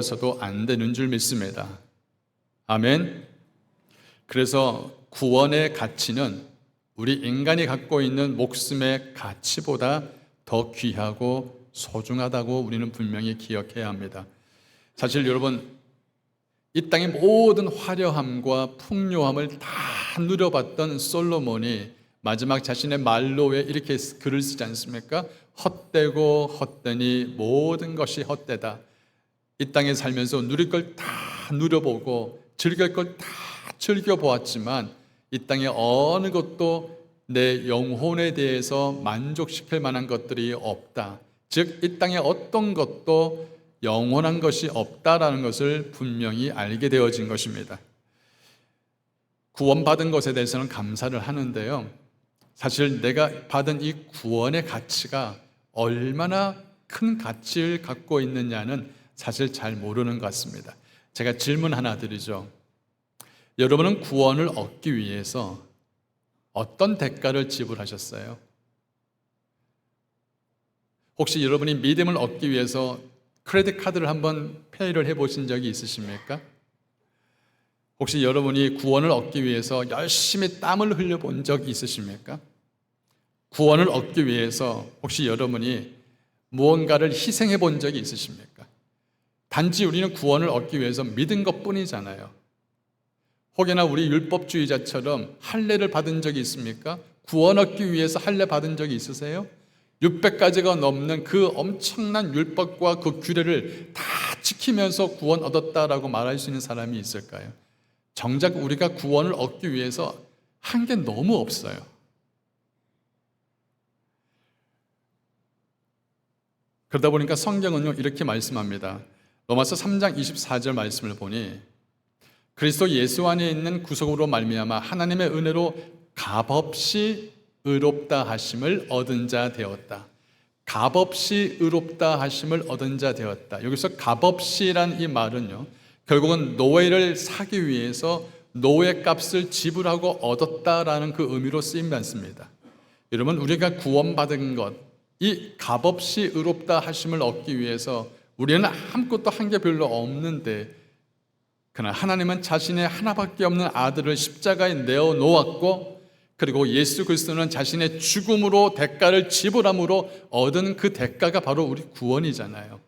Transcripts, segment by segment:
서도 안 되는 줄 믿습니다. 아멘. 그래서 구원의 가치는 우리 인간이 갖고 있는 목숨의 가치보다 더 귀하고 소중하다고 우리는 분명히 기억해야 합니다. 사실 여러분, 이 땅의 모든 화려함과 풍요함을 다 누려봤던 솔로몬이 마지막 자신의 말로에 이렇게 글을 쓰지 않습니까? 헛되고 헛되니 모든 것이 헛되다. 이 땅에 살면서 누릴 걸 다 누려보고 즐길 걸 다 즐겨보았지만 이 땅에 어느 것도 내 영혼에 대해서 만족시킬 만한 것들이 없다. 즉, 이 땅에 어떤 것도 영원한 것이 없다라는 것을 분명히 알게 되어진 것입니다. 구원받은 것에 대해서는 감사를 하는데요, 사실 내가 받은 이 구원의 가치가 얼마나 큰 가치를 갖고 있느냐는 사실 잘 모르는 것 같습니다. 제가 질문 하나 드리죠. 여러분은 구원을 얻기 위해서 어떤 대가를 지불하셨어요? 혹시 여러분이 믿음을 얻기 위해서 크레딧 카드를 한번 페이를 해보신 적이 있으십니까? 혹시 여러분이 구원을 얻기 위해서 열심히 땀을 흘려본 적이 있으십니까? 구원을 얻기 위해서 혹시 여러분이 무언가를 희생해 본 적이 있으십니까? 단지 우리는 구원을 얻기 위해서 믿은 것뿐이잖아요. 혹여나 우리 율법주의자처럼 할례를 받은 적이 있습니까? 구원 얻기 위해서 할례 받은 적이 있으세요? 600가지가 넘는 그 엄청난 율법과 그 규례를 다 지키면서 구원 얻었다라고 말할 수 있는 사람이 있을까요? 정작 우리가 구원을 얻기 위해서 한 게 너무 없어요. 그러다 보니까 성경은요, 이렇게 말씀합니다. 로마서 3장 24절 말씀을 보니 그리스도 예수 안에 있는 구속으로 말미암아 하나님의 은혜로 값없이 의롭다 하심을 얻은 자 되었다. 값없이 의롭다 하심을 얻은 자 되었다. 여기서 값없이란 이 말은요, 결국은 노예를 사기 위해서 노예 값을 지불하고 얻었다라는 그 의미로 쓰임 받습니다. 여러분, 우리가 구원받은 것, 이 값없이 의롭다 하심을 얻기 위해서 우리는 아무것도 한 게 별로 없는데, 그러나 하나님은 자신의 하나밖에 없는 아들을 십자가에 내어 놓았고, 그리고 예수 그리스도는 자신의 죽음으로 대가를 지불함으로 얻은 그 대가가 바로 우리 구원이잖아요.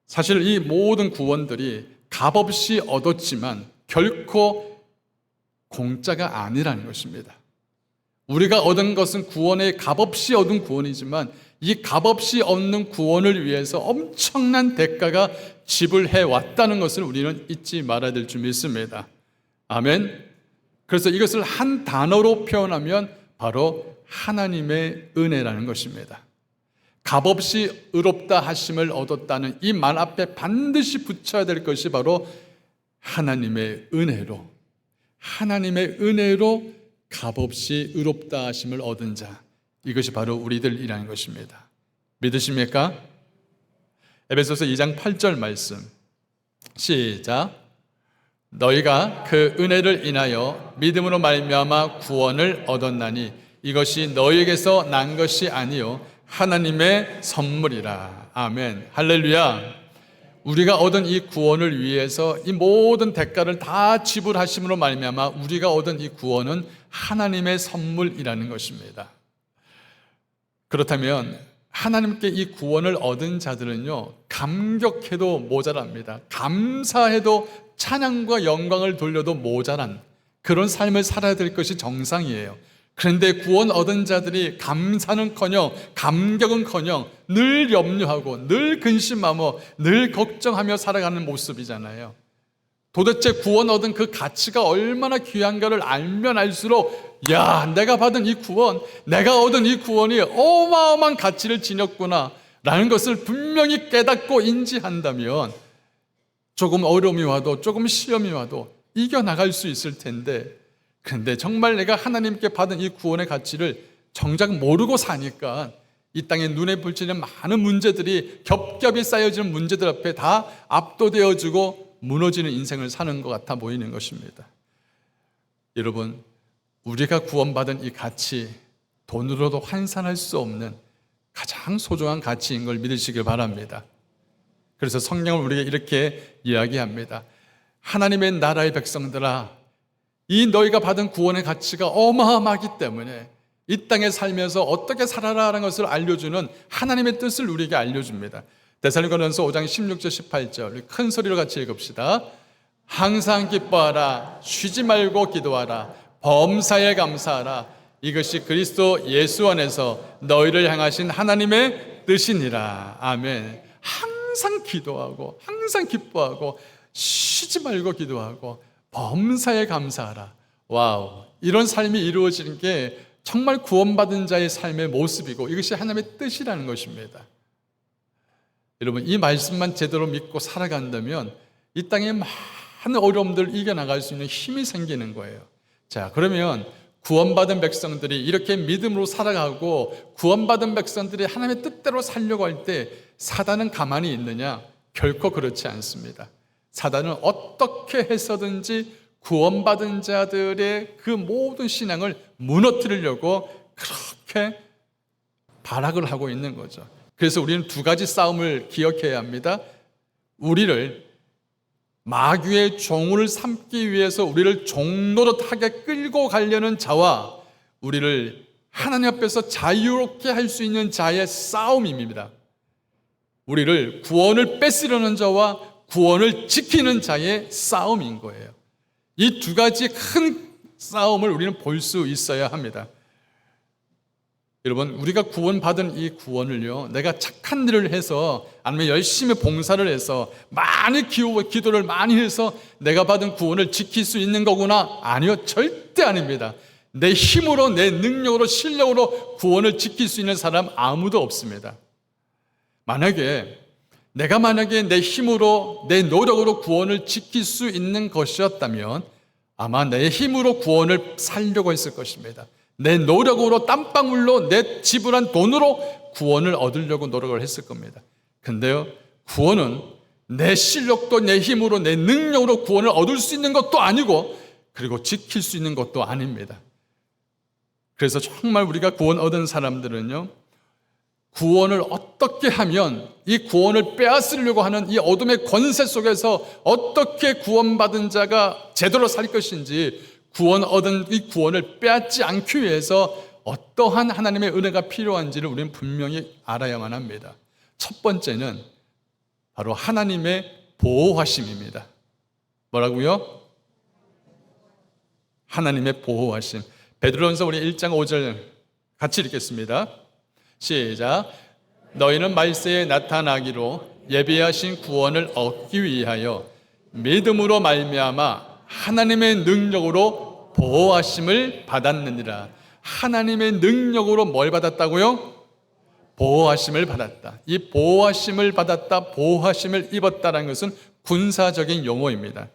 사실 이 모든 구원들이 값없이 얻었지만 결코 공짜가 아니라는 것입니다. 우리가 얻은 것은 구원의 값없이 얻은 구원이지만 이 값없이 얻는 구원을 위해서 엄청난 대가가 지불해 왔다는 것을 우리는 잊지 말아야 될 줄 믿습니다. 아멘. 그래서 이것을 한 단어로 표현하면 바로 하나님의 은혜라는 것입니다. 값없이 의롭다 하심을 얻었다는 이 말 앞에 반드시 붙여야 될 것이 바로 하나님의 은혜로, 하나님의 은혜로 값없이 의롭다 하심을 얻은 자, 이것이 바로 우리들이라는 것입니다. 믿으십니까? 에베소서 2장 8절 말씀 시작. 너희가 그 은혜를 인하여 믿음으로 말미암아 구원을 얻었나니 이것이 너희에게서 난 것이 아니요 하나님의 선물이라. 아멘. 할렐루야. 우리가 얻은 이 구원을 위해서 이 모든 대가를 다 지불하심으로 말미암아 우리가 얻은 이 구원은 하나님의 선물이라는 것입니다. 그렇다면 하나님께 이 구원을 얻은 자들은요, 감격해도 모자랍니다. 감사해도 찬양과 영광을 돌려도 모자란 그런 삶을 살아야 될 것이 정상이에요. 그런데 구원 얻은 자들이 감사는커녕 감격은커녕 늘 염려하고 늘 근심하며 늘 걱정하며 살아가는 모습이잖아요. 도대체 구원 얻은 그 가치가 얼마나 귀한가를 알면 알수록 야, 내가 받은 이 구원, 내가 얻은 이 구원이 어마어마한 가치를 지녔구나 라는 것을 분명히 깨닫고 인지한다면 조금 어려움이 와도 조금 시험이 와도 이겨나갈 수 있을 텐데, 그런데 정말 내가 하나님께 받은 이 구원의 가치를 정작 모르고 사니까 이 땅에 눈에 비치는 많은 문제들이 겹겹이 쌓여지는 문제들 앞에 다 압도되어지고 무너지는 인생을 사는 것 같아 보이는 것입니다. 여러분, 우리가 구원받은 이 가치, 돈으로도 환산할 수 없는 가장 소중한 가치인 걸 믿으시길 바랍니다. 그래서 성경을 우리가 이렇게 이야기합니다. 하나님의 나라의 백성들아, 이 너희가 받은 구원의 가치가 어마어마하기 때문에 이 땅에 살면서 어떻게 살아라라는 것을 알려주는 하나님의 뜻을 우리에게 알려줍니다. 데살로니가전서 5장 16절 18절 우리 큰 소리로 같이 읽읍시다. 항상 기뻐하라, 쉬지 말고 기도하라, 범사에 감사하라. 이것이 그리스도 예수 안에서 너희를 향하신 하나님의 뜻이니라. 아멘. 항상 기도하고 항상 기뻐하고 쉬지 말고 기도하고 범사에 감사하라. 와우, 이런 삶이 이루어지는 게 정말 구원받은 자의 삶의 모습이고 이것이 하나님의 뜻이라는 것입니다. 여러분, 이 말씀만 제대로 믿고 살아간다면 이 땅에 많은 어려움들을 이겨나갈 수 있는 힘이 생기는 거예요. 자, 그러면 구원받은 백성들이 이렇게 믿음으로 살아가고 구원받은 백성들이 하나님의 뜻대로 살려고 할 때 사단은 가만히 있느냐? 결코 그렇지 않습니다. 사단은 어떻게 해서든지 구원받은 자들의 그 모든 신앙을 무너뜨리려고 그렇게 발악을 하고 있는 거죠. 그래서 우리는 두 가지 싸움을 기억해야 합니다. 우리를 마귀의 종을 삼기 위해서 우리를 종노릇하게 끌고 가려는 자와 우리를 하나님 앞에서 자유롭게 할 수 있는 자의 싸움입니다. 우리를 구원을 뺏으려는 자와 구원을 지키는 자의 싸움인 거예요. 이 두 가지 큰 싸움을 우리는 볼 수 있어야 합니다. 여러분, 우리가 구원받은 이 구원을요, 내가 착한 일을 해서 아니면 열심히 봉사를 해서 많이 기도를 많이 해서 내가 받은 구원을 지킬 수 있는 거구나? 아니요, 절대 아닙니다. 내 힘으로, 내 능력으로, 실력으로 구원을 지킬 수 있는 사람 아무도 없습니다. 내가 만약에 내 힘으로, 내 노력으로 구원을 지킬 수 있는 것이었다면 아마 내 힘으로 구원을 살려고 했을 것입니다. 내 노력으로, 땀방울로, 내 지불한 돈으로 구원을 얻으려고 노력을 했을 겁니다. 근데요, 구원은 내 실력도, 내 힘으로, 내 능력으로 구원을 얻을 수 있는 것도 아니고 그리고 지킬 수 있는 것도 아닙니다. 그래서 정말 우리가 구원 얻은 사람들은요, 구원을 어떻게 하면 이 구원을 빼앗으려고 하는 이 어둠의 권세 속에서 어떻게 구원받은 자가 제대로 살 것인지, 구원 얻은 이 구원을 빼앗지 않기 위해서 어떠한 하나님의 은혜가 필요한지를 우리는 분명히 알아야만 합니다. 첫 번째는 바로 하나님의 보호하심입니다. 뭐라고요? 하나님의 보호하심. 베드로전서 우리 1장 5절 같이 읽겠습니다. 시작. 너희는 말세에 나타나기로 예비하신 구원을 얻기 위하여 믿음으로 말미암아 하나님의 능력으로 보호하심을 받았느니라. 하나님의 능력으로 뭘 받았다고요? 보호하심을 받았다. 이 보호하심을 받았다, 보호하심을 입었다는 것은 군사적인 용어입니다.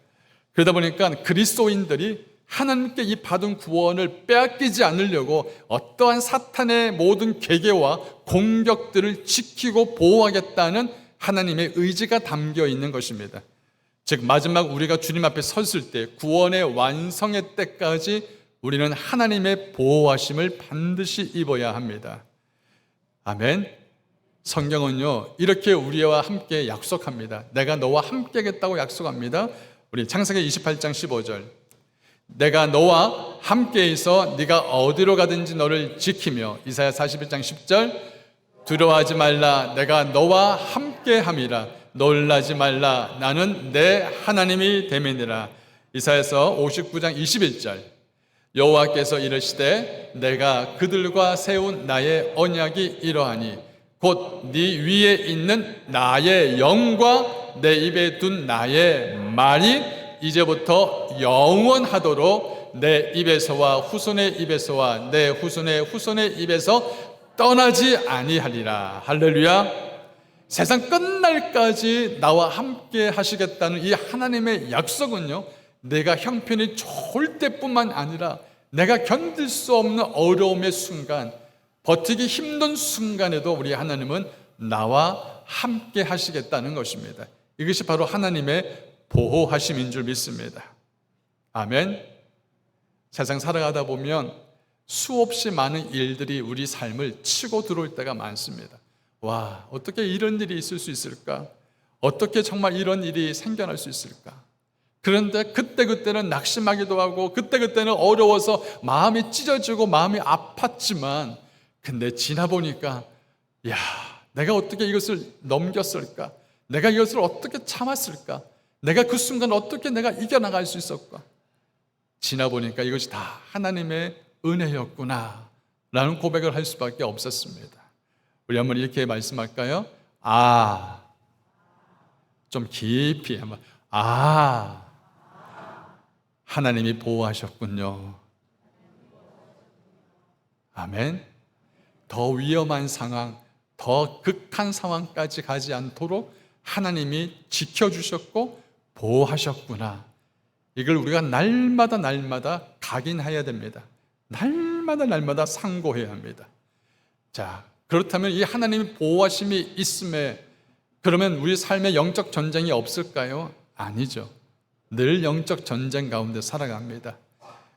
그러다 보니까 그리스도인들이 하나님께 이 받은 구원을 빼앗기지 않으려고 어떠한 사탄의 모든 계계와 공격들을 지키고 보호하겠다는 하나님의 의지가 담겨 있는 것입니다. 즉, 마지막 우리가 주님 앞에 섰을 때 구원의 완성의 때까지 우리는 하나님의 보호하심을 반드시 입어야 합니다. 아멘. 성경은요, 이렇게 우리와 함께 약속합니다. 내가 너와 함께 하겠다고 약속합니다. 우리 창세기 28장 15절. 내가 너와 함께 있어 네가 어디로 가든지 너를 지키며. 이사야 41장 10절. 두려워하지 말라, 내가 너와 함께 함이라. 놀라지 말라, 나는 내 하나님이 됨이니라. 이사야서 59장 21절. 여호와께서 이르시되 내가 그들과 세운 나의 언약이 이러하니 곧 네 위에 있는 나의 영과 내 입에 둔 나의 말이 이제부터 영원하도록 내 입에서와 후손의 입에서와 내 후손의 후손의 입에서 떠나지 아니하리라. 할렐루야. 세상 끝날까지 나와 함께 하시겠다는 이 하나님의 약속은요, 내가 형편이 좋을 때뿐만 아니라 내가 견딜 수 없는 어려움의 순간, 버티기 힘든 순간에도 우리 하나님은 나와 함께 하시겠다는 것입니다. 이것이 바로 하나님의 보호하심인 줄 믿습니다. 아멘. 세상 살아가다 보면 수없이 많은 일들이 우리 삶을 치고 들어올 때가 많습니다. 와, 어떻게 이런 일이 있을 수 있을까? 어떻게 정말 이런 일이 생겨날 수 있을까? 그런데 그때그때는 낙심하기도 하고 그때그때는 어려워서 마음이 찢어지고 마음이 아팠지만, 근데 지나보니까 야, 내가 어떻게 이것을 넘겼을까? 내가 이것을 어떻게 참았을까? 내가 그 순간 어떻게 내가 이겨나갈 수 있었까? 지나보니까 이것이 다 하나님의 은혜였구나 라는 고백을 할 수밖에 없었습니다. 우리 한번 이렇게 말씀할까요? 좀 깊이 한번, 하나님이 보호하셨군요. 아멘. 더 위험한 상황, 더 극한 상황까지 가지 않도록 하나님이 지켜주셨고 보호하셨구나. 이걸 우리가 날마다 각인해야 됩니다. 날마다 상고해야 합니다. 자, 그렇다면 이 하나님의 보호하심이 있음에 그러면 우리 삶에 영적 전쟁이 없을까요? 아니죠. 늘 영적 전쟁 가운데 살아갑니다.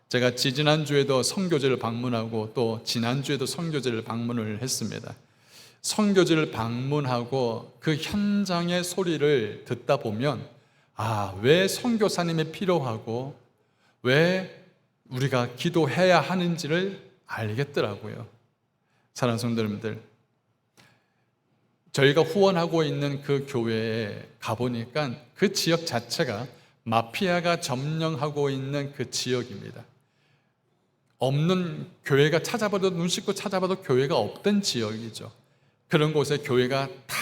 제가 지지난주에도 선교제를 방문하고 또 지난주에도 선교제를 방문을 했습니다. 선교제를 방문하고 그 현장의 소리를 듣다 보면 왜 선교사님이 필요하고 왜 우리가 기도해야 하는지를 알겠더라고요. 사랑하는 성도 여러분들, 저희가 후원하고 있는 그 교회에 가보니까 그 지역 자체가 마피아가 점령하고 있는 그 지역입니다. 없는 교회가 찾아봐도, 눈 씻고 찾아봐도 교회가 없던 지역이죠. 그런 곳에 교회가 탁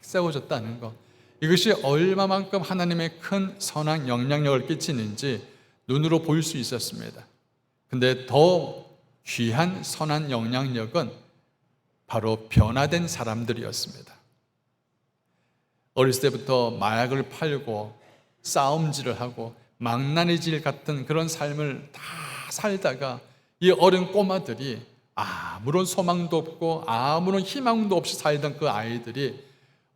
세워졌다는 것, 이것이 얼마만큼 하나님의 큰 선한 영향력을 끼치는지 눈으로 볼 수 있었습니다. 근데 더 귀한 선한 영향력은 바로 변화된 사람들이었습니다. 어렸을 때부터 마약을 팔고 싸움질을 하고 망나니질 같은 그런 삶을 다 살다가 이 어린 꼬마들이 아무런 소망도 없고 아무런 희망도 없이 살던 그 아이들이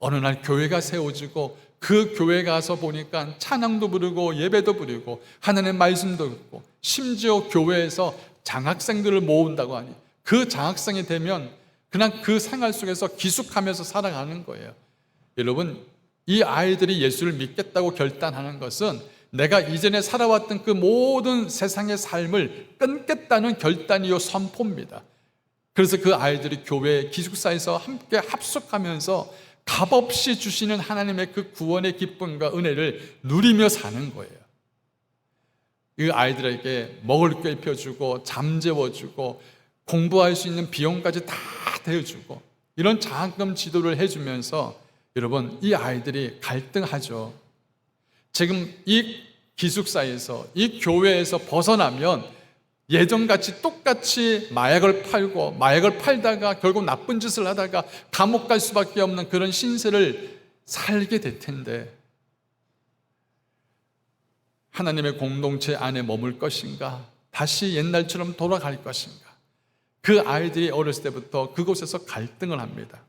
어느 날 교회가 세워지고 그 교회 가서 보니까 찬양도 부르고 예배도 부르고 하나님의 말씀도 듣고 심지어 교회에서 장학생들을 모은다고 하니 그 장학생이 되면 그냥 그 생활 속에서 기숙하면서 살아가는 거예요. 여러분, 이 아이들이 예수를 믿겠다고 결단하는 것은 내가 이전에 살아왔던 그 모든 세상의 삶을 끊겠다는 결단이요 선포입니다. 그래서 그 아이들이 교회 기숙사에서 함께 합숙하면서 값없이 주시는 하나님의 그 구원의 기쁨과 은혜를 누리며 사는 거예요. 이 아이들에게 먹을 게 입혀주고 잠재워주고 공부할 수 있는 비용까지 다 대주고 이런 장학금 지도를 해주면서 여러분, 이 아이들이 갈등하죠. 지금 이 기숙사에서 이 교회에서 벗어나면 예전같이 똑같이 마약을 팔고 마약을 팔다가 결국 나쁜 짓을 하다가 감옥 갈 수밖에 없는 그런 신세를 살게 될 텐데 하나님의 공동체 안에 머물 것인가? 다시 옛날처럼 돌아갈 것인가? 그 아이들이 어렸을 때부터 그곳에서 갈등을 합니다.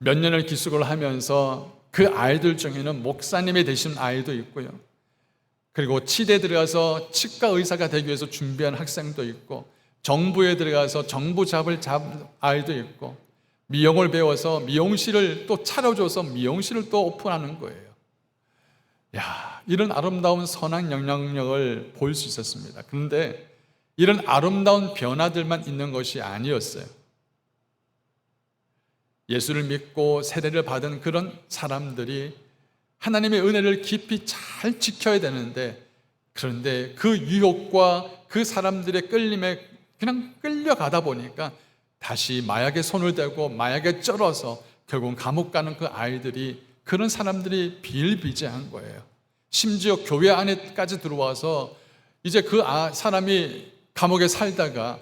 몇 년을 기숙을 하면서 그 아이들 중에는 목사님이 되신 아이도 있고요. 그리고 치대에 들어가서 치과 의사가 되기 위해서 준비한 학생도 있고, 정부에 들어가서 정부 잡을 아이도 있고, 미용을 배워서 미용실을 또 차려줘서 미용실을 또 오픈하는 거예요. 이런 아름다운 선한 영향력을 볼 수 있었습니다. 그런데 이런 아름다운 변화들만 있는 것이 아니었어요. 예수를 믿고 세례를 받은 그런 사람들이 하나님의 은혜를 깊이 잘 지켜야 되는데, 그런데 그 유혹과 그 사람들의 끌림에 그냥 끌려가다 보니까 다시 마약에 손을 대고 마약에 쩔어서 결국 감옥 가는 그 아이들이, 그런 사람들이 비일비재한 거예요. 심지어 교회 안에까지 들어와서 이제 그 사람이 감옥에 살다가,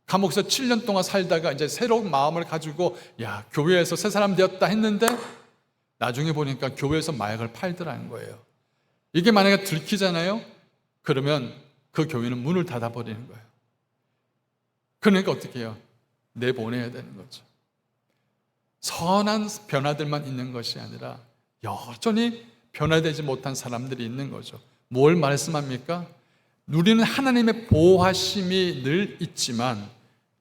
감옥에서 7년 동안 살다가 이제 새로운 마음을 가지고 교회에서 새 사람 되었다 했는데 나중에 보니까 교회에서 마약을 팔더라는 거예요. 이게 만약에 들키잖아요? 그러면 그 교회는 문을 닫아버리는 거예요. 그러니까 어떻게 해요? 내보내야 되는 거죠. 선한 변화들만 있는 것이 아니라 여전히 변화되지 못한 사람들이 있는 거죠. 뭘 말씀합니까? 우리는 하나님의 보호하심이 늘 있지만,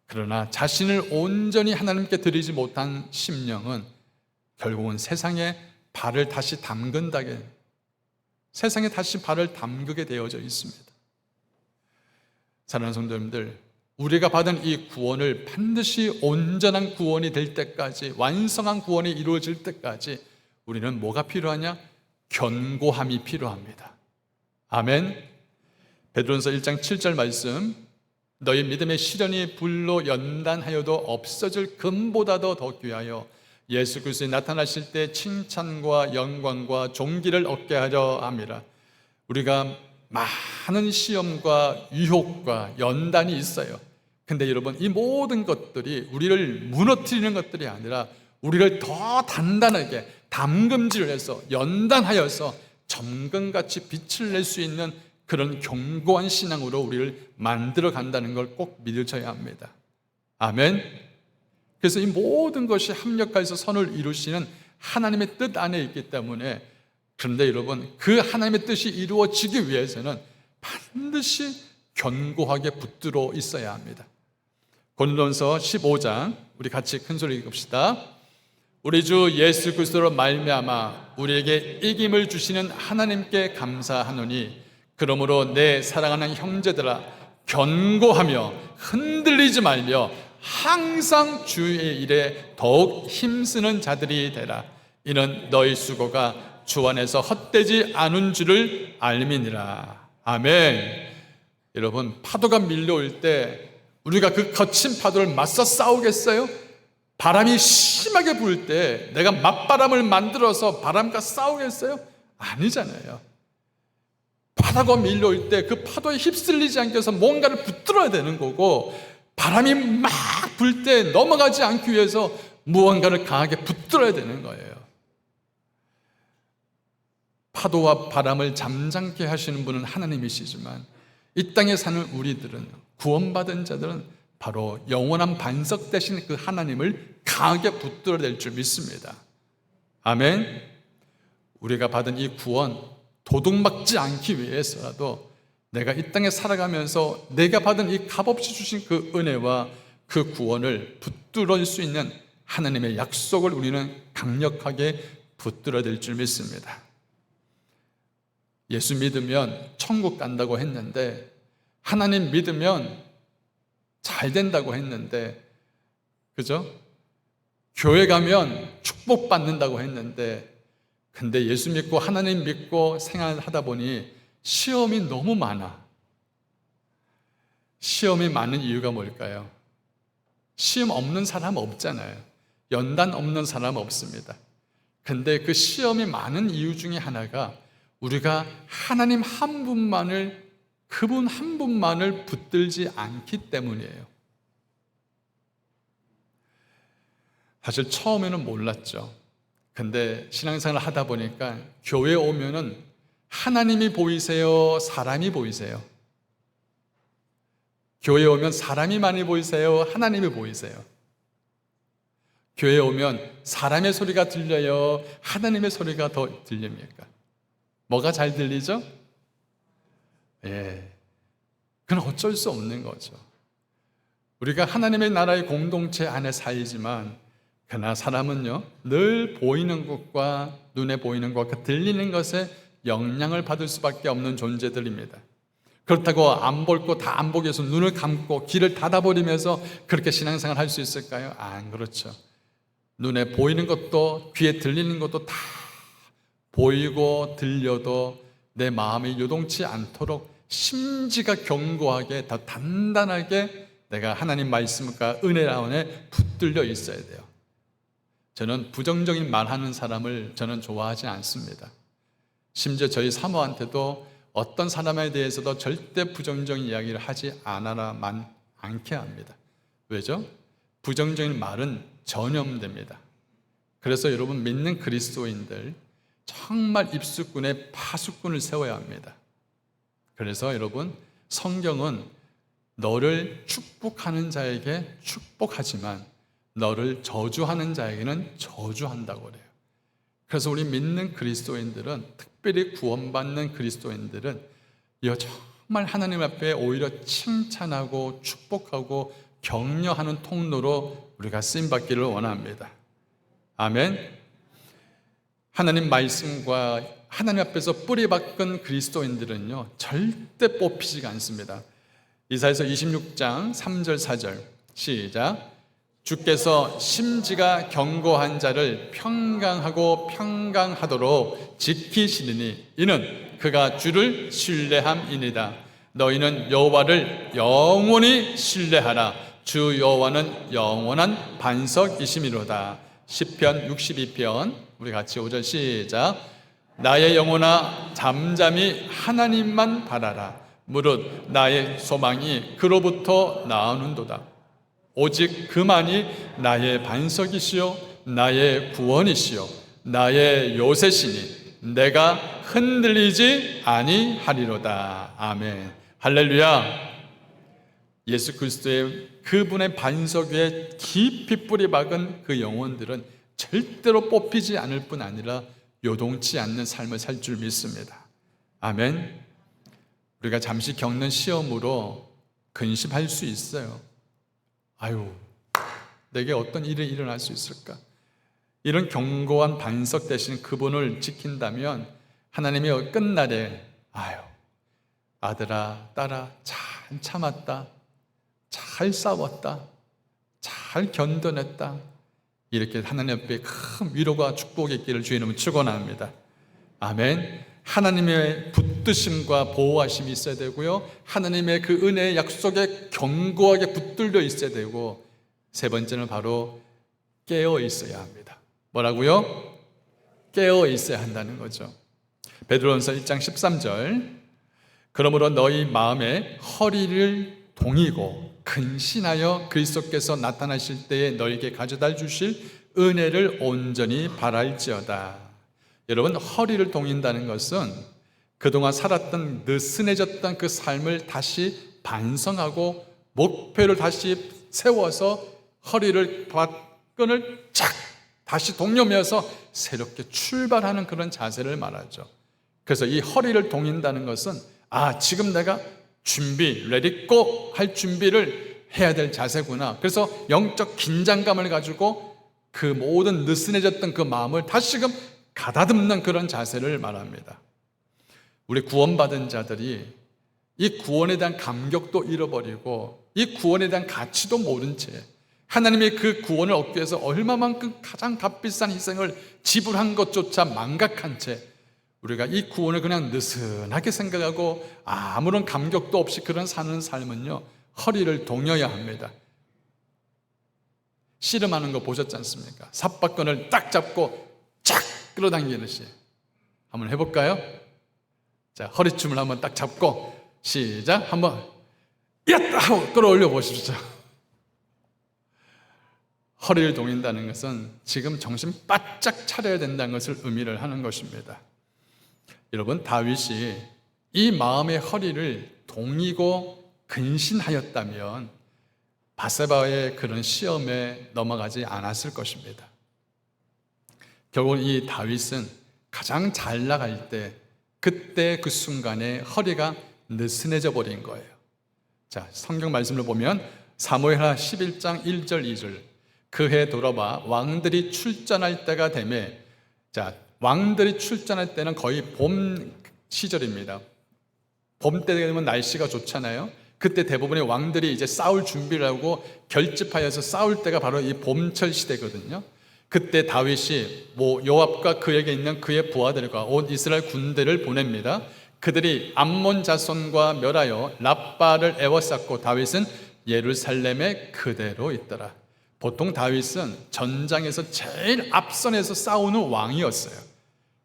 그러나 자신을 온전히 하나님께 드리지 못한 심령은 결국은 세상에 발을 다시 담근다게, 세상에 다시 발을 담그게 되어져 있습니다. 사랑하는 성도 여러분들, 우리가 받은 이 구원을 반드시 온전한 구원이 될 때까지, 완성한 구원이 이루어질 때까지 우리는 뭐가 필요하냐? 견고함이 필요합니다. 아멘. 베드로전서 1장 7절 말씀, 너희 믿음의 시련이 불로 연단하여도 없어질 금보다도 더 귀하여 예수 그리스도에 나타나실 때 칭찬과 영광과 존귀를 얻게 하려 함이라. 우리가 많은 시험과 유혹과 연단이 있어요. 근데 여러분, 이 모든 것들이 우리를 무너뜨리는 것들이 아니라 우리를 더 단단하게 담금질을 해서 연단하여서 점검같이 빛을 낼 수 있는 그런 견고한 신앙으로 우리를 만들어 간다는 걸 꼭 믿으셔야 합니다. 아멘. 그래서 이 모든 것이 합력하여서 선을 이루시는 하나님의 뜻 안에 있기 때문에, 그런데 여러분, 그 하나님의 뜻이 이루어지기 위해서는 반드시 견고하게 붙들어 있어야 합니다. 고린도전서 15장 우리 같이 큰 소리 읽읍시다. 우리 주 예수 그리스도로 말미암아 우리에게 이김을 주시는 하나님께 감사하노니, 그러므로 내 사랑하는 형제들아, 견고하며 흔들리지 말며 항상 주의 일에 더욱 힘쓰는 자들이 되라. 이는 너희 수고가 주 안에서 헛되지 않은 줄을 알미니라. 아멘. 여러분, 파도가 밀려올 때 우리가 그 거친 파도를 맞서 싸우겠어요? 바람이 심하게 불 때 내가 맞바람을 만들어서 바람과 싸우겠어요? 아니잖아요. 파도가 밀려올 때 그 파도에 휩쓸리지 않기 위해서 뭔가를 붙들어야 되는 거고, 바람이 막 불 때 넘어가지 않기 위해서 무언가를 강하게 붙들어야 되는 거예요. 파도와 바람을 잠잠케 하시는 분은 하나님이시지만, 이 땅에 사는 우리들은, 구원받은 자들은 바로 영원한 반석 되신 그 하나님을 강하게 붙들어낼 줄 믿습니다. 아멘. 우리가 받은 이 구원, 도둑맞지 않기 위해서라도 내가 이 땅에 살아가면서 내가 받은 이 값없이 주신 그 은혜와 그 구원을 붙들어낼 수 있는 하나님의 약속을 우리는 강력하게 붙들어낼 줄 믿습니다. 예수 믿으면 천국 간다고 했는데, 하나님 믿으면 잘 된다고 했는데, 그죠? 교회 가면 축복받는다고 했는데, 근데 예수 믿고 하나님 믿고 생활하다 보니 시험이 너무 많아. 시험이 많은 이유가 뭘까요? 시험 없는 사람 없잖아요. 연단 없는 사람 없습니다. 근데 그 시험이 많은 이유 중에 하나가 우리가 하나님 한 분만을, 그분 한 분만을 붙들지 않기 때문이에요. 사실 처음에는 몰랐죠. 근데 신앙생활을 하다 보니까 교회에 오면은 하나님이 보이세요? 사람이 보이세요? 교회에 오면 사람이 많이 보이세요? 하나님이 보이세요? 교회에 오면 사람의 소리가 들려요? 하나님의 소리가 더 들립니까? 뭐가 잘 들리죠? 예, 그건 어쩔 수 없는 거죠. 우리가 하나님의 나라의 공동체 안에 살지만, 그러나 사람은요, 늘 보이는 것과 눈에 보이는 것과 들리는 것에 영향을 받을 수밖에 없는 존재들입니다. 그렇다고 안 볼 거 다 안 보기 위해서 눈을 감고 귀를 닫아버리면서 그렇게 신앙생활 할 수 있을까요? 안 그렇죠. 눈에 보이는 것도 귀에 들리는 것도 다 보이고 들려도 내 마음이 요동치 않도록 심지가 견고하게, 더 단단하게 내가 하나님 말씀과 은혜 안에 붙들려 있어야 돼요. 저는 부정적인 말하는 사람을 저는 좋아하지 않습니다. 심지어 저희 사모한테도 어떤 사람에 대해서도 절대 부정적인 이야기를 하지 않게 합니다. 왜죠? 부정적인 말은 전염됩니다. 그래서 여러분, 믿는 그리스도인들 정말 입수꾼에 파수꾼을 세워야 합니다. 그래서 여러분, 성경은 너를 축복하는 자에게 축복하지만 너를 저주하는 자에게는 저주한다고 그래요. 그래서 우리 믿는 그리스도인들은, 특별히 구원받는 그리스도인들은 정말 하나님 앞에 오히려 칭찬하고 축복하고 격려하는 통로로 우리가 쓰임받기를 원합니다. 아멘. 하나님 말씀과 하나님 앞에서 뿌리박은 그리스도인들은요 절대 뽑히지가 않습니다. 이사야서 26장 3절 4절 시작. 주께서 심지가 견고한 자를 평강하고 평강하도록 지키시리니 이는 그가 주를 신뢰함이니이다. 너희는 여호와를 영원히 신뢰하라. 주 여호와는 영원한 반석이심이로다. 시편 62편 우리 같이 5절 시작. 나의 영혼아 잠잠히 하나님만 바라라. 무릇 나의 소망이 그로부터 나오는도다. 오직 그만이 나의 반석이시요 나의 구원이시요 나의 요새시니 내가 흔들리지 아니하리로다. 아멘. 할렐루야. 예수 그리스도의 그분의 반석 위에 깊이 뿌리박은 그 영혼들은 절대로 뽑히지 않을 뿐 아니라 요동치 않는 삶을 살 줄 믿습니다. 아멘. 우리가 잠시 겪는 시험으로 근심할 수 있어요. 아유, 내게 어떤 일이 일어날 수 있을까? 이런 견고한 반석 대신 그분을 지킨다면 하나님이 끝날에 아유, 아들아, 딸아, 잘 참았다, 잘 싸웠다, 잘 견뎌냈다, 이렇게 하나님 앞에 큰 위로가 축복이 있기를 주의 이름으로 축원합니다. 아멘. 하나님의 붙드심과 보호하심이 있어야 되고요, 하나님의 그 은혜의 약속에 견고하게 붙들려 있어야 되고, 세 번째는 바로 깨어 있어야 합니다. 뭐라고요? 깨어 있어야 한다는 거죠. 베드로전서 1장 13절 그러므로 너희 마음에 허리를 동이고 근신하여 그리스도께서 나타나실 때에 너희에게 가져다 주실 은혜를 온전히 바랄지어다. 여러분, 허리를 동인다는 것은 그동안 살았던 느슨해졌던 그 삶을 다시 반성하고 목표를 다시 세워서 허리를 끈을 착 다시 동여매어서 새롭게 출발하는 그런 자세를 말하죠. 그래서 이 허리를 동인다는 것은 지금 내가 레디고 할 준비를 해야 될 자세구나. 그래서 영적 긴장감을 가지고 그 모든 느슨해졌던 그 마음을 다시금 가다듬는 그런 자세를 말합니다. 우리 구원받은 자들이 이 구원에 대한 감격도 잃어버리고 이 구원에 대한 가치도 모른 채 하나님의 그 구원을 얻기 위해서 얼마만큼 가장 값비싼 희생을 지불한 것조차 망각한 채 우리가 이 구원을 그냥 느슨하게 생각하고 아무런 감격도 없이 그런 사는 삶은요, 허리를 동여야 합니다. 씨름하는 거 보셨지 않습니까? 삿바끈을 딱 잡고 착 끌어당기듯이 한번 해볼까요? 자, 허리춤을 한번 딱 잡고 시작. 한번 야tta 하고 끌어올려 보십시오. 허리를 동인다는 것은 지금 정신 바짝 차려야 된다는 것을 의미를 하는 것입니다. 여러분, 다윗이 이 마음의 허리를 동이고 근신하였다면 바세바의 그런 시험에 넘어가지 않았을 것입니다. 결국 이 다윗은 가장 잘 나갈 때 그때 그 순간에 허리가 느슨해져 버린 거예요. 자, 성경 말씀을 보면 사무엘하 11장 1절 2절 그해 돌아봐 왕들이 출전할 때가 되매, 자, 왕들이 출전할 때는 거의 봄 시절입니다. 봄 때 되면 날씨가 좋잖아요. 그때 대부분의 왕들이 이제 싸울 준비를 하고 결집하여서 싸울 때가 바로 이 봄철 시대거든요. 그때 다윗이 요압과 그에게 있는 그의 부하들과 온 이스라엘 군대를 보냅니다. 그들이 암몬 자손과 멸하여 랍바를 에워쌌고 다윗은 예루살렘에 그대로 있더라. 보통 다윗은 전장에서 제일 앞선에서 싸우는 왕이었어요.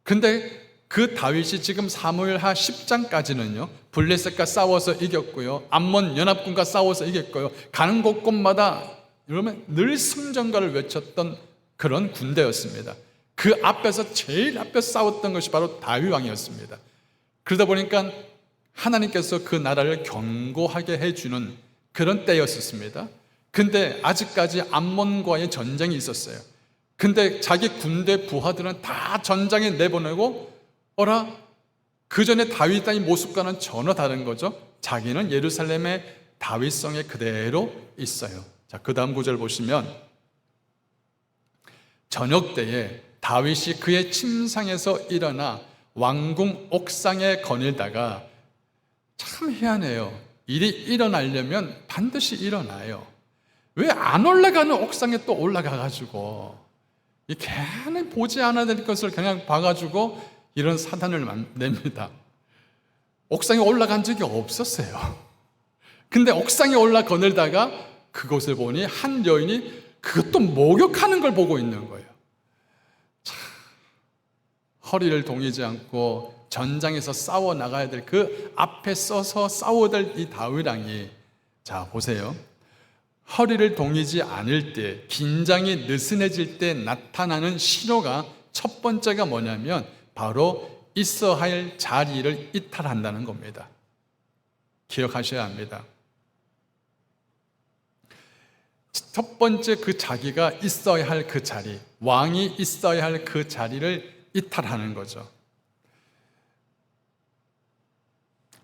근데 그 다윗이 지금 사무엘하 10장까지는요 블레셋과 싸워서 이겼고요, 암몬 연합군과 싸워서 이겼고요, 가는 곳곳마다 여러분 늘 승전가를 외쳤던 그런 군대였습니다. 그 앞에서 제일 앞에 싸웠던 것이 바로 다윗 왕이었습니다. 그러다 보니까 하나님께서 그 나라를 견고하게 해주는 그런 때였었습니다. 근데 아직까지 암몬과의 전쟁이 있었어요. 근데 자기 군대 부하들은 다 전장에 내보내고 그 전에 다윗 땅의 모습과는 전혀 다른 거죠. 자기는 예루살렘의 다윗성에 그대로 있어요. 자, 그 다음 구절 보시면 저녁 때에 다윗이 그의 침상에서 일어나 왕궁 옥상에 거닐다가, 참 희한해요. 일이 일어나려면 반드시 일어나요. 왜 안 올라가는 옥상에 또 올라가가지고 이 괜히 보지 않아야 될 것을 그냥 봐가지고 이런 사단을 냅니다. 옥상에 올라간 적이 없었어요. 근데 옥상에 올라 거닐다가 그곳을 보니 한 여인이 그것도 목욕하는 걸 보고 있는 거예요. 참, 허리를 동이지 않고 전장에서 싸워 나가야 될 그 앞에 서서 싸워야 될 이 다윗 왕이, 자 보세요. 허리를 동이지 않을 때, 긴장이 느슨해질 때 나타나는 신호가 첫 번째가 뭐냐면 바로 있어야 할 자리를 이탈한다는 겁니다. 기억하셔야 합니다. 첫 번째 그 자기가 있어야 할 그 자리, 왕이 있어야 할 그 자리를 이탈하는 거죠.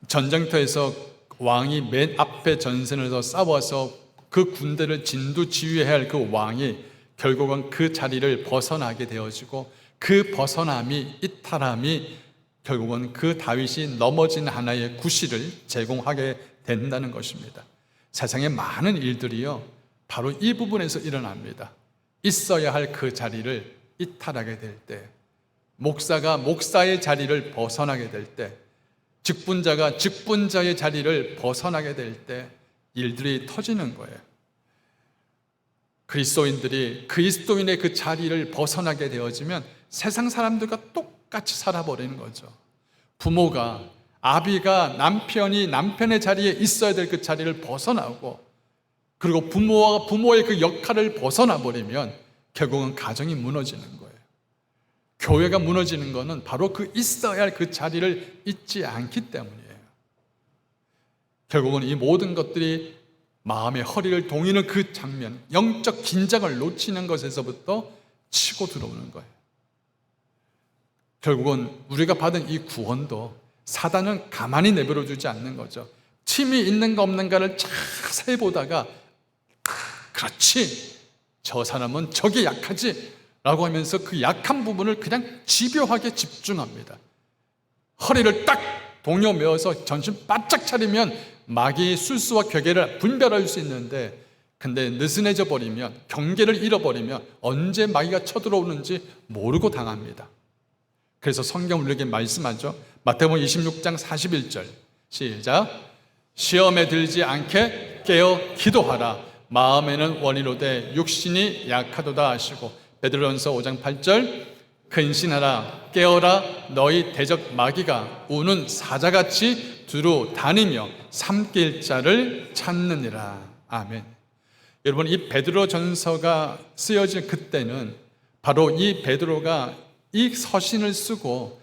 전쟁터에서 왕이 맨 앞에 전선을 서 싸워서 그 군대를 진두지휘해야 할 그 왕이 결국은 그 자리를 벗어나게 되어지고, 그 벗어남이, 이탈함이 결국은 그 다윗이 넘어진 하나의 구실을 제공하게 된다는 것입니다. 세상의 많은 일들이요, 바로 이 부분에서 일어납니다. 있어야 할 그 자리를 이탈하게 될 때, 목사가 목사의 자리를 벗어나게 될 때, 직분자가 직분자의 자리를 벗어나게 될 때 일들이 터지는 거예요. 그리스도인들이 그리스도인의 그 자리를 벗어나게 되어지면 세상 사람들과 똑같이 살아버리는 거죠. 부모가, 아비가 남편이 남편의 자리에 있어야 될 그 자리를 벗어나고, 그리고 부모와 부모의 그 역할을 벗어나 버리면 결국은 가정이 무너지는 거예요. 교회가 무너지는 것은 바로 그 있어야 할 그 자리를 잊지 않기 때문이에요. 결국은 이 모든 것들이 마음의 허리를 동이는 그 장면, 영적 긴장을 놓치는 것에서부터 치고 들어오는 거예요. 결국은 우리가 받은 이 구원도 사단은 가만히 내버려 두지 않는 거죠. 침이 있는가 없는가를 자세히 보다가, 그렇지, 저 사람은 저게 약하지 라고 하면서 그 약한 부분을 그냥 집요하게 집중합니다. 허리를 딱 동여 메어서 정신 바짝 차리면 마귀의 술수와 괴계를 분별할 수 있는데, 근데 느슨해져 버리면, 경계를 잃어버리면 언제 마귀가 쳐들어오는지 모르고 당합니다. 그래서 성경 우리에게 말씀하죠. 마태복음 26장 41절 시작. 시험에 들지 않게 깨어 기도하라. 마음에는 원이로되 육신이 약하도다 하시고, 베드로전서 5장 8절 근신하라 깨어라 너희 대적 마귀가 우는 사자같이 두루 다니며 삼킬 자를 찾느니라. 아멘. 여러분, 이 베드로전서가 쓰여진 그때는 바로 이 베드로가 이 서신을 쓰고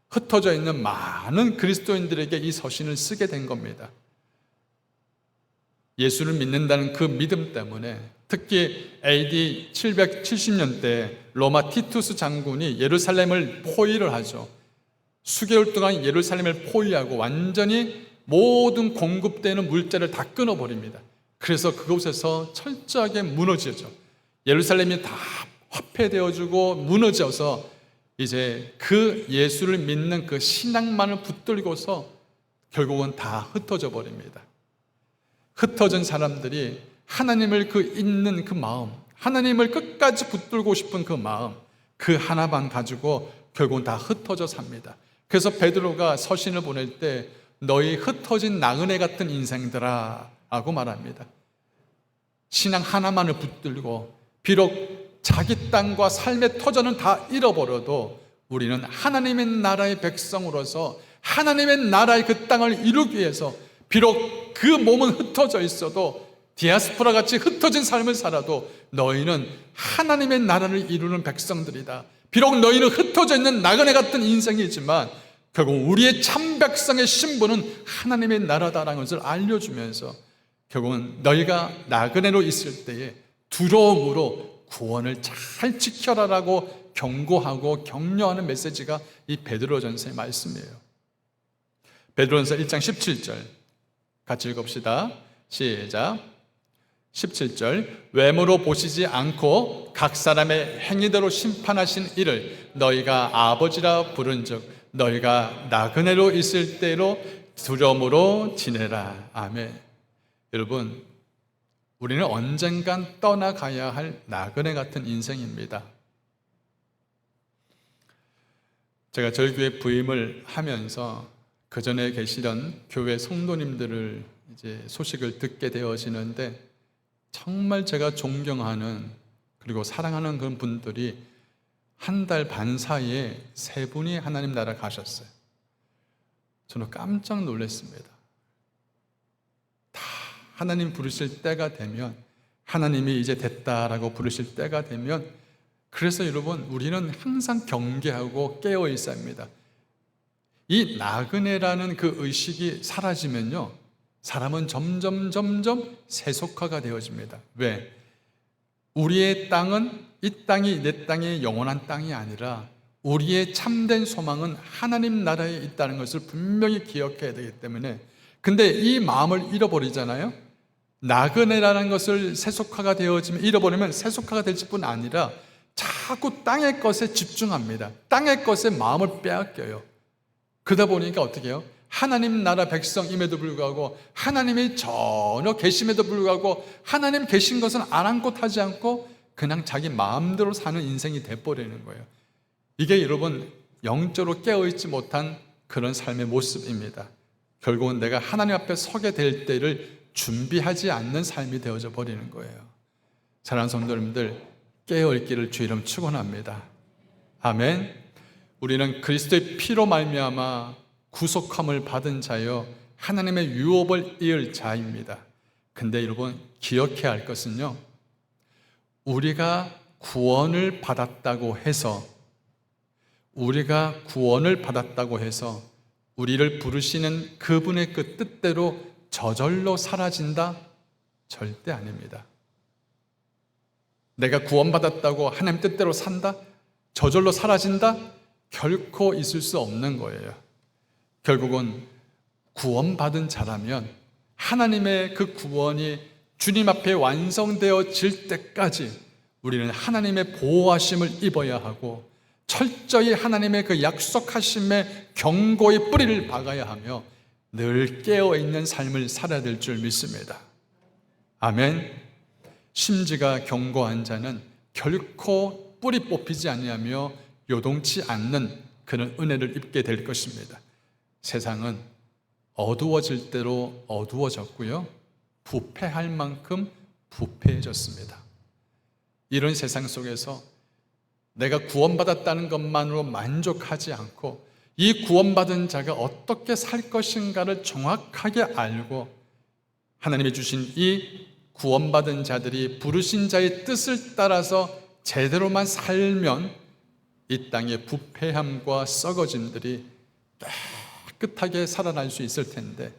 흩어져 있는 많은 그리스도인들에게 이 서신을 쓰게 된 겁니다. 예수를 믿는다는 그 믿음 때문에, 특히 AD 770년대 로마 티투스 장군이 예루살렘을 포위를 하죠. 수개월 동안 예루살렘을 포위하고 완전히 모든 공급되는 물자를 다 끊어버립니다. 그래서 그곳에서 철저하게 무너지죠. 예루살렘이 다 화폐되어지고 무너져서 이제 그 예수를 믿는 그 신앙만을 붙들고서 결국은 다 흩어져 버립니다. 흩어진 사람들이 하나님을 그 있는 그 마음, 하나님을 끝까지 붙들고 싶은 그 마음, 그 하나만 가지고 결국은 다 흩어져 삽니다. 그래서 베드로가 서신을 보낼 때 너희 흩어진 나그네 같은 인생들아 라고 말합니다. 신앙 하나만을 붙들고 비록 자기 땅과 삶의 터전은 다 잃어버려도 우리는 하나님의 나라의 백성으로서 하나님의 나라의 그 땅을 이루기 위해서 비록 그 몸은 흩어져 있어도 디아스포라 같이 흩어진 삶을 살아도 너희는 하나님의 나라를 이루는 백성들이다. 비록 너희는 흩어져 있는 나그네 같은 인생이지만 결국 우리의 참 백성의 신분은 하나님의 나라다라는 것을 알려주면서 결국은 너희가 나그네로 있을 때에 두려움으로 구원을 잘 지켜라라고 경고하고 격려하는 메시지가 이 베드로전서의 말씀이에요. 베드로전서 1장 17절 같이 읽읍시다. 시작. 17절 외모로 보시지 않고 각 사람의 행위대로 심판하신 이를 너희가 아버지라 부른즉 너희가 나그네로 있을 때로 두려움으로 지내라. 아멘. 여러분, 우리는 언젠간 떠나가야 할 나그네 같은 인생입니다. 제가 저희 교회 부임을 하면서 그 전에 계시던 교회 성도님들을 이제 소식을 듣게 되어지는데 정말 제가 존경하는 그리고 사랑하는 그런 분들이 한 달 반 사이에 3분이 하나님 나라 가셨어요. 저는 깜짝 놀랐습니다. 다 하나님 부르실 때가 되면, 하나님이 이제 됐다라고 부르실 때가 되면, 그래서 여러분, 우리는 항상 경계하고 깨어 있어야 합니다. 이 나그네라는 그 의식이 사라지면요, 사람은 점점 세속화가 되어집니다. 왜? 우리의 땅은 이 땅이 내 땅의 영원한 땅이 아니라 우리의 참된 소망은 하나님 나라에 있다는 것을 분명히 기억해야 되기 때문에, 근데 이 마음을 잃어버리잖아요. 나그네라는 것을 세속화가 되어지면, 잃어버리면 세속화가 될 뿐 아니라 자꾸 땅의 것에 집중합니다. 땅의 것에 마음을 빼앗겨요. 그러다 보니까 어떻게 해요? 하나님 나라 백성임에도 불구하고, 하나님이 전혀 계심에도 불구하고, 하나님 계신 것은 아랑곳하지 않고 그냥 자기 마음대로 사는 인생이 돼버리는 거예요. 이게 여러분, 영적으로 깨어있지 못한 그런 삶의 모습입니다. 결국은 내가 하나님 앞에 서게 될 때를 준비하지 않는 삶이 되어져 버리는 거예요. 사랑하는 성도님들, 깨어있기를 주 이름 축원합니다. 아멘. 우리는 그리스도의 피로 말미암아 구속함을 받은 자여 하나님의 유업을 이을 자입니다. 근데 여러분, 기억해야 할 것은요, 우리가 구원을 받았다고 해서 우리를 부르시는 그분의 그 뜻대로 저절로 사라진다? 절대 아닙니다. 내가 구원받았다고 하나님 뜻대로 산다? 저절로 사라진다? 결코 있을 수 없는 거예요. 결국은 구원받은 자라면 하나님의 그 구원이 주님 앞에 완성되어질 때까지 우리는 하나님의 보호하심을 입어야 하고 철저히 하나님의 그 약속하심의 경고의 뿌리를 박아야 하며 늘 깨어있는 삶을 살아야 될 줄 믿습니다. 아멘. 심지가 견고한 자는 결코 뿌리 뽑히지 아니하며 요동치 않는 그런 은혜를 입게 될 것입니다. 세상은 어두워질 대로 어두워졌고요, 부패할 만큼 부패해졌습니다. 이런 세상 속에서 내가 구원받았다는 것만으로 만족하지 않고 이 구원받은 자가 어떻게 살 것인가를 정확하게 알고 하나님이 주신 이 구원받은 자들이 부르신 자의 뜻을 따라서 제대로만 살면 이 땅의 부패함과 썩어짐들이 깨끗하게 살아날 수 있을 텐데,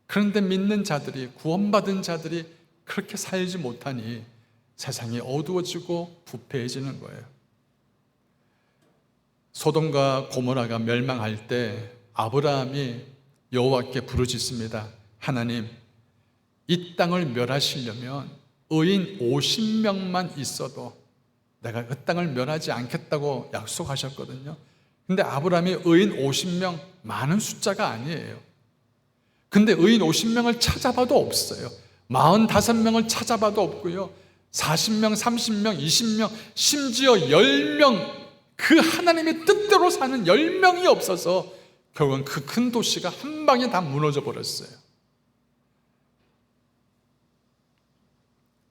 그런데 믿는 자들이, 구원받은 자들이 그렇게 살지 못하니 세상이 어두워지고 부패해지는 거예요. 소돔과 고모라가 멸망할 때 아브라함이 여호와께 부르짖습니다. 하나님, 이 땅을 멸하시려면 의인 50명만 있어도 내가 그 땅을 멸하지 않겠다고 약속하셨거든요. 근데 아브라함이 의인 50명, 많은 숫자가 아니에요. 근데 의인 50명을 찾아봐도 없어요. 45명을 찾아봐도 없고요, 40명, 30명, 20명, 심지어 10명, 그 하나님의 뜻대로 사는 10명이 없어서 결국은 그 큰 도시가 한 방에 다 무너져 버렸어요.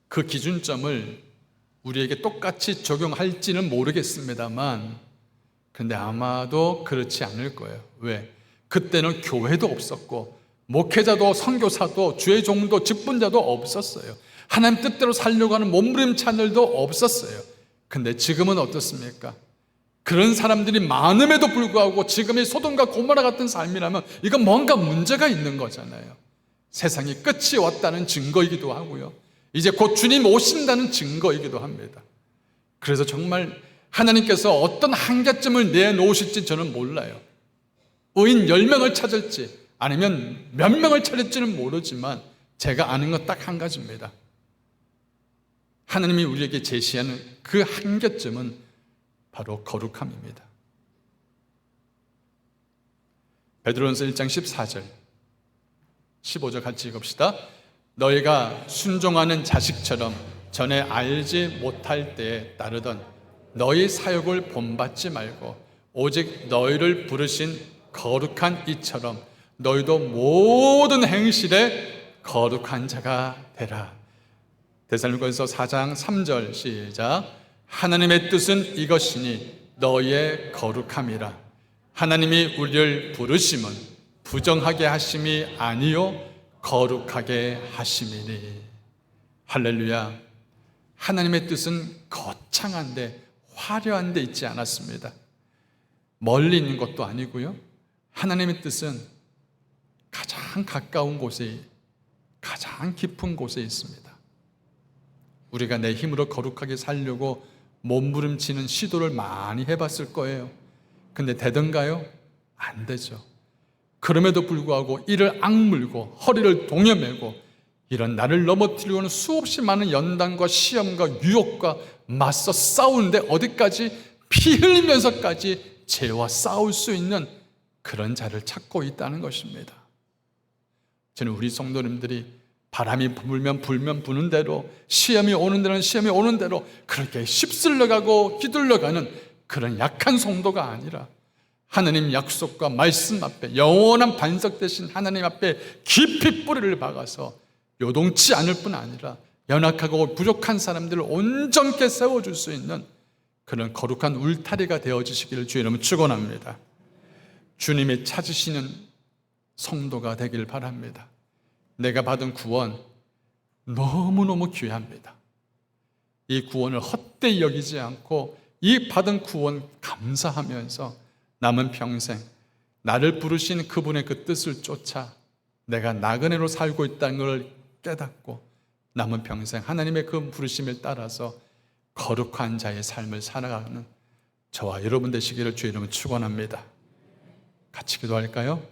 그 기준점을 우리에게 똑같이 적용할지는 모르겠습니다만, 근데 아마도 그렇지 않을 거예요. 왜? 그때는 교회도 없었고 목회자도 선교사도 주의 종도 직분자도 없었어요. 하나님 뜻대로 살려고 하는 몸부림찬들도 없었어요. 근데 지금은 어떻습니까? 그런 사람들이 많음에도 불구하고 지금이 소돔과 고모라 같은 삶이라면 이건 뭔가 문제가 있는 거잖아요. 세상이 끝이 왔다는 증거이기도 하고요, 이제 곧 주님 오신다는 증거이기도 합니다. 그래서 정말 하나님께서 어떤 한계점을 내놓으실지 저는 몰라요. 의인 10명을 찾을지 아니면 몇 명을 찾을지는 모르지만 제가 아는 건 딱 한 가지입니다. 하나님이 우리에게 제시하는 그 한계점은 바로 거룩함입니다. 베드로전서 1장 14절 15절 같이 읽읍시다. 너희가 순종하는 자식처럼 전에 알지 못할 때에 따르던 너희 사역을 본받지 말고 오직 너희를 부르신 거룩한 이처럼 너희도 모든 행실에 거룩한 자가 되라. 데살로니가서 4장 3절 시작. 하나님의 뜻은 이것이니 너희의 거룩함이라. 하나님이 우리를 부르심은 부정하게 하심이 아니요 거룩하게 하심이니. 할렐루야. 하나님의 뜻은 거창한데 화려한 데 있지 않았습니다. 멀리 있는 것도 아니고요. 하나님의 뜻은 가장 가까운 곳에, 가장 깊은 곳에 있습니다. 우리가 내 힘으로 거룩하게 살려고 몸부림치는 시도를 많이 해봤을 거예요. 근데 되던가요? 안 되죠. 그럼에도 불구하고 이를 악물고 허리를 동여매고 이런 나를 넘어뜨리고는 수없이 많은 연단과 시험과 유혹과 맞서 싸우는데 어디까지 피 흘리면서까지 죄와 싸울 수 있는 그런 자를 찾고 있다는 것입니다. 저는 우리 성도님들이 바람이 불면 부는 대로, 시험이 오는 대로는 시험이 오는 대로 그렇게 휩쓸려가고 휘둘려가는 그런 약한 성도가 아니라 하나님 약속과 말씀 앞에 영원한 반석 되신 하나님 앞에 깊이 뿌리를 박아서 요동치 않을 뿐 아니라 연약하고 부족한 사람들을 온전케 세워줄 수 있는 그런 거룩한 울타리가 되어주시기를 주의 이름으로 축원합니다. 주님이 찾으시는 성도가 되길 바랍니다. 내가 받은 구원 너무너무 귀합니다. 이 구원을 헛되이 여기지 않고 이 받은 구원 감사하면서 남은 평생 나를 부르신 그분의 그 뜻을 쫓아 내가 나그네로 살고 있다는 걸 깨닫고 남은 평생 하나님의 그 부르심을 따라서 거룩한 자의 삶을 살아가는 저와 여러분 되시기를 주의 이름으로 축원합니다. 같이 기도할까요?